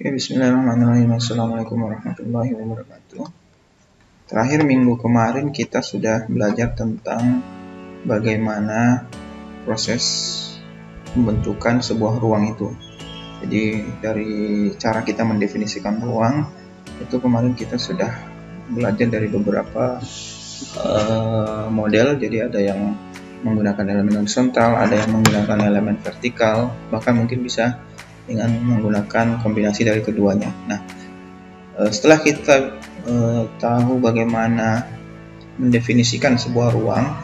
Oke, bismillahirrahmanirrahim. Assalamualaikum warahmatullahi wabarakatuh. Terakhir minggu kemarin kita sudah belajar tentang bagaimana proses pembentukan sebuah ruang itu. Jadi dari cara kita mendefinisikan ruang itu kemarin kita sudah belajar dari beberapa model. Jadi ada yang menggunakan elemen horizontal, ada yang menggunakan elemen vertikal, bahkan mungkin bisa dengan menggunakan kombinasi dari keduanya. Nah, setelah kita tahu bagaimana mendefinisikan sebuah ruang,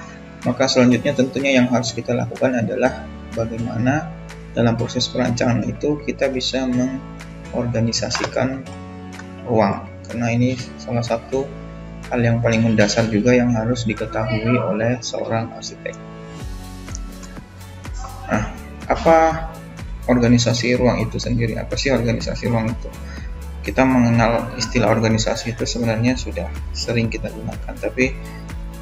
maka selanjutnya tentunya yang harus kita lakukan adalah bagaimana dalam proses perancangan itu kita bisa mengorganisasikan ruang, karena ini salah satu hal yang paling mendasar juga yang harus diketahui oleh seorang arsitek. Nah, apa organisasi ruang itu sendiri? Apa sih organisasi ruang itu? Kita mengenal istilah organisasi itu sebenarnya sudah sering kita gunakan, tapi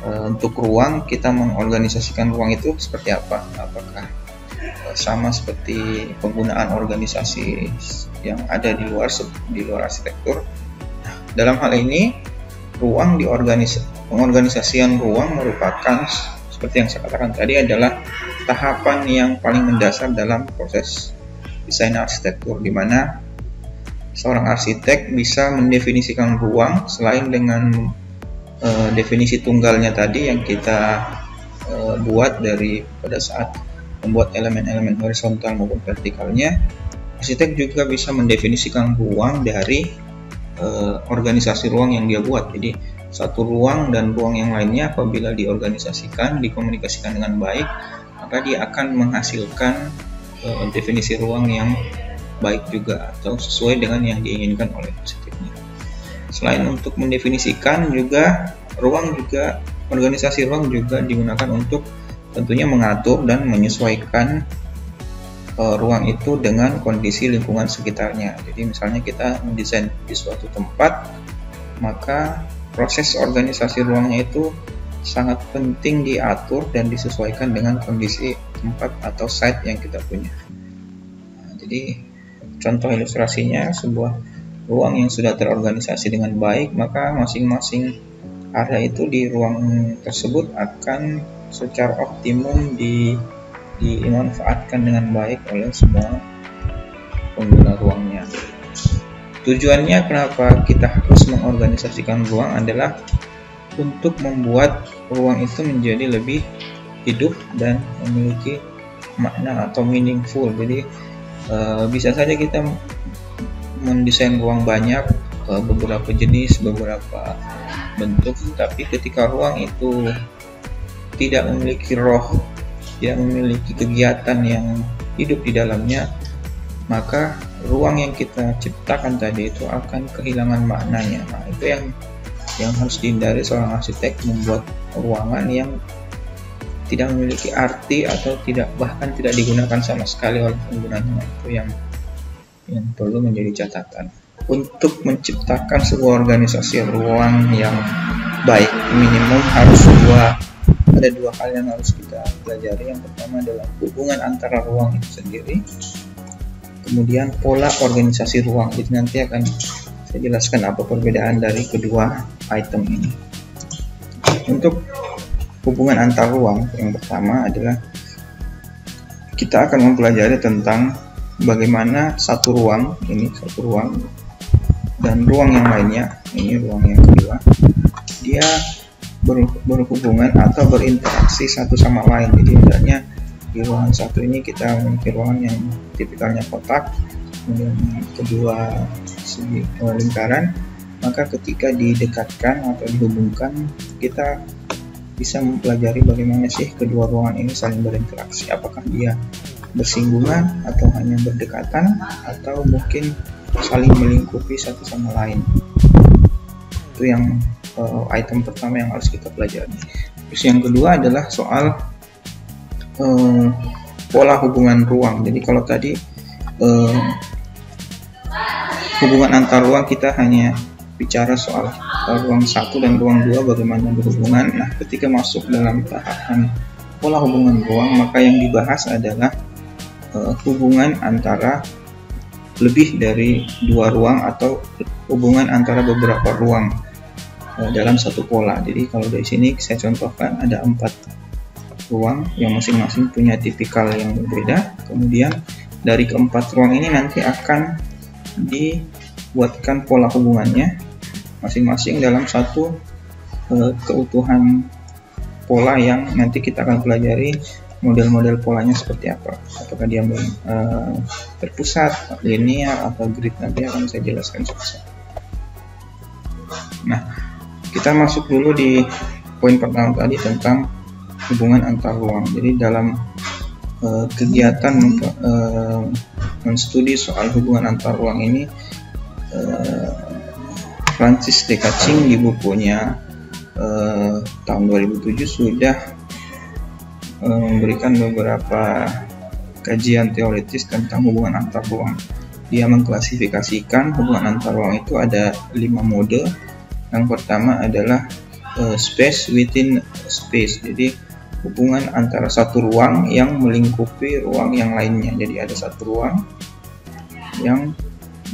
untuk ruang, kita mengorganisasikan ruang itu seperti apa? Apakah sama seperti penggunaan organisasi yang ada di luar arsitektur? Nah, dalam hal ini ruang pengorganisasian ruang merupakan seperti yang saya katakan tadi adalah tahapan yang paling mendasar dalam proses desain arsitektur, di mana seorang arsitek bisa mendefinisikan ruang selain dengan definisi tunggalnya tadi yang kita buat dari pada saat membuat elemen-elemen horizontal maupun vertikalnya. Arsitek juga bisa mendefinisikan ruang dari organisasi ruang yang dia buat. Jadi satu ruang dan ruang yang lainnya apabila diorganisasikan, dikomunikasikan dengan baik, maka dia akan menghasilkan definisi ruang yang baik juga atau sesuai dengan yang diinginkan oleh arsiteknya. Selain untuk mendefinisikan, juga organisasi ruang juga digunakan untuk tentunya mengatur dan menyesuaikan ruang itu dengan kondisi lingkungan sekitarnya. Jadi misalnya kita mendesain di suatu tempat, maka proses organisasi ruangnya itu sangat penting diatur dan disesuaikan dengan kondisi tempat atau site yang kita punya. Nah, jadi contoh ilustrasinya, sebuah ruang yang sudah terorganisasi dengan baik, maka masing-masing area itu di ruang tersebut akan secara optimum dimanfaatkan dengan baik oleh semua pengguna ruangnya. Tujuannya kenapa kita harus mengorganisasikan ruang adalah untuk membuat ruang itu menjadi lebih hidup dan memiliki makna atau meaningful. Jadi bisa saja kita mendesain ruang banyak, beberapa jenis, beberapa bentuk, tapi ketika ruang itu tidak memiliki roh, tidak memiliki kegiatan yang hidup di dalamnya, maka ruang yang kita ciptakan tadi itu akan kehilangan maknanya. Nah, itu yang harus dihindari seorang arsitek, membuat ruangan yang tidak memiliki arti atau bahkan tidak digunakan sama sekali oleh penggunanya. Itu yang perlu menjadi catatan. Untuk menciptakan sebuah organisasi ruang yang baik, minimum harus ada dua hal yang harus kita pelajari. Yang pertama adalah hubungan antara ruang itu sendiri, kemudian pola organisasi ruang. Jadi nanti akan saya jelaskan apa perbedaan dari kedua item ini. Untuk hubungan antar ruang, yang pertama adalah kita akan mempelajari tentang bagaimana satu ruang dan ruang yang lainnya, ini ruang yang kedua, dia berhubungan atau berinteraksi satu sama lain. Jadi misalnya di ruangan satu ini kita memiliki ruangan yang tipikalnya kotak, kemudian kedua segi lingkaran, maka ketika didekatkan atau dihubungkan, kita bisa mempelajari bagaimana sih kedua ruangan ini saling berinteraksi. Apakah dia bersinggungan atau hanya berdekatan, atau mungkin saling melingkupi satu sama lain. Itu yang item pertama yang harus kita pelajari. Terus yang kedua adalah soal pola hubungan ruang. Jadi kalau tadi hubungan antar ruang kita hanya bicara soal ruang 1 dan ruang 2 bagaimana berhubungan. Nah, ketika masuk dalam tahapan pola hubungan ruang, maka yang dibahas adalah hubungan antara lebih dari dua ruang atau hubungan antara beberapa ruang dalam satu pola. Jadi kalau dari sini saya contohkan ada 4 ruang yang masing-masing punya tipikal yang berbeda. Kemudian dari keempat ruang ini nanti akan dibuatkan pola hubungannya masing-masing dalam satu keutuhan pola yang nanti kita akan pelajari model-model polanya seperti apa. Apakah dia terpusat, linear, atau grid, nanti akan saya jelaskan susah. Nah, kita masuk dulu di poin pertama tadi tentang hubungan antar ruang. Jadi dalam kegiatan menstudi soal hubungan antar ruang ini, Francis de Kaching di bukunya tahun 2007 sudah memberikan beberapa kajian teoritis tentang hubungan antar ruang. Dia mengklasifikasikan hubungan antar ruang itu ada 5 mode. Yang pertama adalah space within space, jadi hubungan antara satu ruang yang melingkupi ruang yang lainnya. Jadi ada satu ruang yang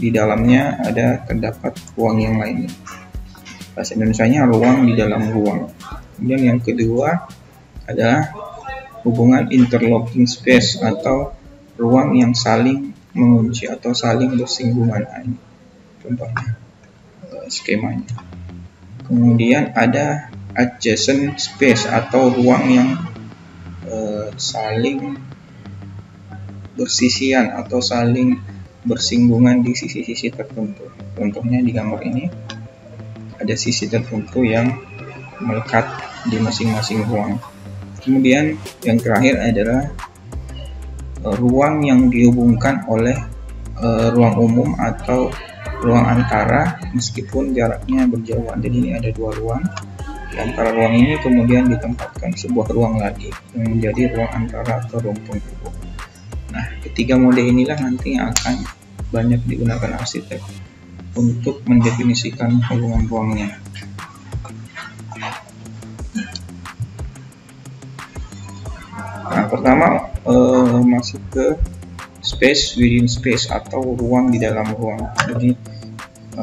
di dalamnya terdapat ruang yang lainnya. Bahasa Indonesianya ruang di dalam ruang. Kemudian yang kedua adalah hubungan interlocking space atau ruang yang saling mengunci atau saling bersinggungan. Ini contohnya skemanya. Kemudian ada adjacent space atau ruang yang saling bersisian atau saling bersinggungan di sisi-sisi tertentu. Contohnya di gambar ini ada sisi tertentu yang melekat di masing-masing ruang. Kemudian yang terakhir adalah ruang yang dihubungkan oleh ruang umum atau ruang antara meskipun jaraknya berjauhan. Jadi ini ada 2 ruang. Di antara ruang ini kemudian ditempatkan sebuah ruang lagi yang menjadi ruang antara atau ruang penghubung. Nah, ketiga mode inilah nanti yang akan banyak digunakan arsitek untuk mendefinisikan hubungan ruangnya. Nah, pertama masuk ke space within space atau ruang di dalam ruang. Jadi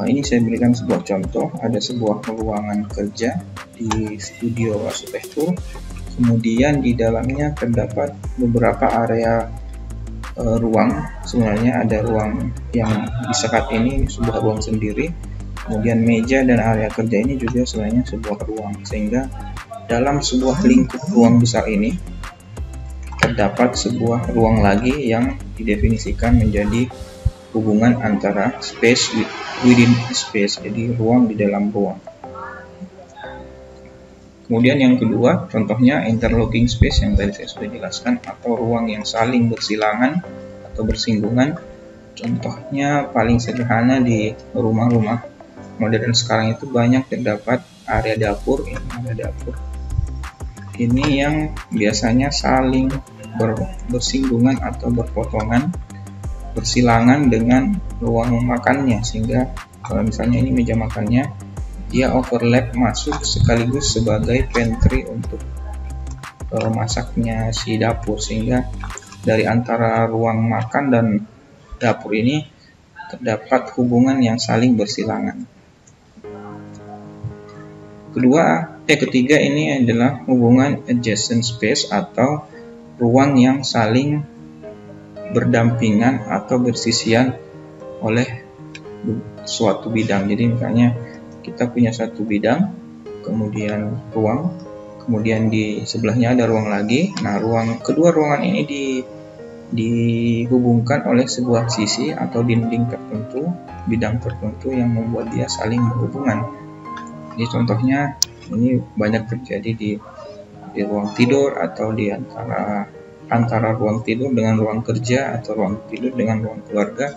ini saya berikan sebuah contoh. Ada sebuah ruangan kerja di studio arsitektur. Kemudian di dalamnya terdapat beberapa area ruang. Sebenarnya ada ruang yang disekat ini sebuah ruang sendiri. Kemudian meja dan area kerja ini juga sebenarnya sebuah ruang. Sehingga dalam sebuah lingkup ruang besar ini terdapat sebuah ruang lagi yang didefinisikan menjadi hubungan antara space within space, jadi ruang di dalam ruang. Kemudian yang kedua, contohnya interlocking space yang tadi saya sudah jelaskan, atau ruang yang saling bersilangan atau bersinggungan. Contohnya paling sederhana di rumah-rumah modern sekarang itu banyak terdapat area dapur. Ini yang biasanya saling bersinggungan atau berpotongan, bersilangan dengan ruang makannya, sehingga kalau misalnya ini meja makannya, dia overlap masuk sekaligus sebagai pantry untuk masaknya si dapur, sehingga dari antara ruang makan dan dapur ini terdapat hubungan yang saling bersilangan. Ketiga ini adalah hubungan adjacent space atau ruang yang saling berdampingan atau bersisian oleh suatu bidang. Jadi misalnya kita punya satu bidang, kemudian ruang, kemudian di sebelahnya ada ruang lagi. Nah, kedua ruangan ini dihubungkan oleh sebuah sisi atau dinding tertentu, bidang tertentu yang membuat dia saling berhubungan. Jadi contohnya ini banyak terjadi di ruang tidur atau di antara ruang tidur dengan ruang kerja atau ruang tidur dengan ruang keluarga.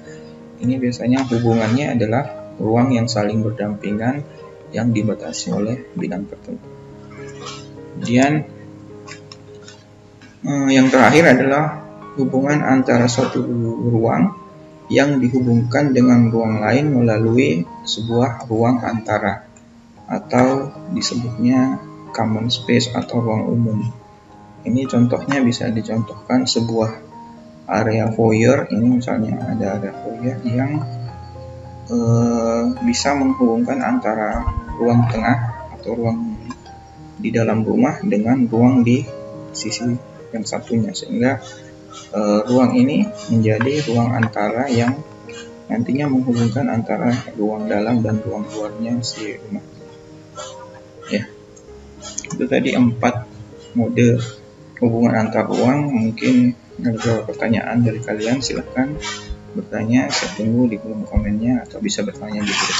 Ini biasanya hubungannya adalah ruang yang saling berdampingan yang dibatasi oleh bidang tertentu. Kemudian yang terakhir adalah hubungan antara suatu ruang yang dihubungkan dengan ruang lain melalui sebuah ruang antara, atau disebutnya common space atau ruang umum. Ini contohnya bisa dicontohkan sebuah area foyer. Ini misalnya ada area foyer yang bisa menghubungkan antara ruang tengah atau ruang di dalam rumah dengan ruang di sisi yang satunya, sehingga ruang ini menjadi ruang antara yang nantinya menghubungkan antara ruang dalam dan ruang luarnya si rumah. Ya, itu tadi 4 mode hubungan antar ruang. Mungkin ada pertanyaan dari kalian, silahkan bertanya. Saya tunggu di kolom komennya atau bisa bertanya di grup.